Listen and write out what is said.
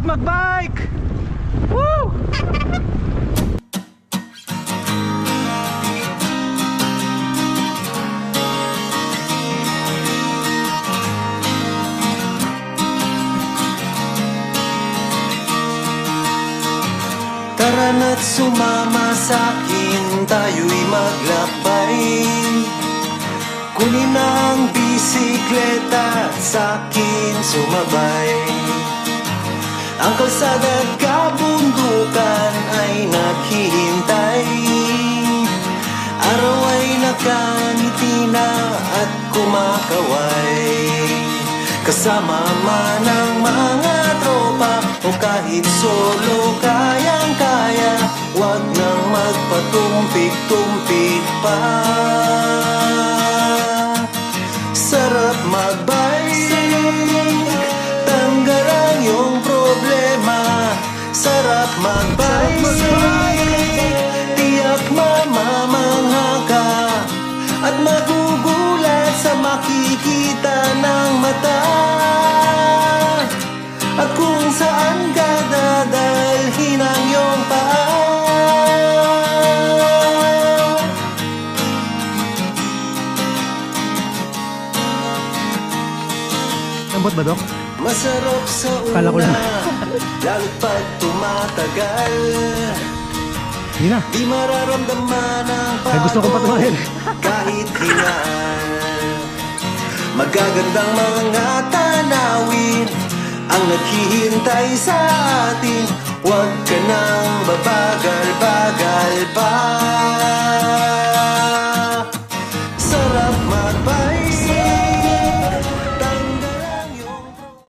Sarap magbike! Woo! Tara na't sumama sa'kin, tayo'y maglakbay. Kunin ang bisikleta, sa'kin sumabay. Ang kalsada at kabundukan ay naghihintay. Araw ay nakangiti na at kumakaway. Kasama man ang mga tropa o kahit solo, kayang-kaya. Huwag nang magpatumpik-tumpik pa. Sarap magbike, tanggal ang iyong problema. Sarap magbike, tiyak mamamangha ka at magugulat sa makikita ng mata. At kung saan ka dadalhin ang iyong paa. Lambot ba, Dok? Masarap sa Kala ko una, lang. lalo't pag tumatagal. Hindi na. Di mararamdaman ang Ay, gusto kong patuloyin. kahit hinaan. Magagandang mga tanawin ang naghihintay sa atin. Huwag ka nang babagal-bagal pa.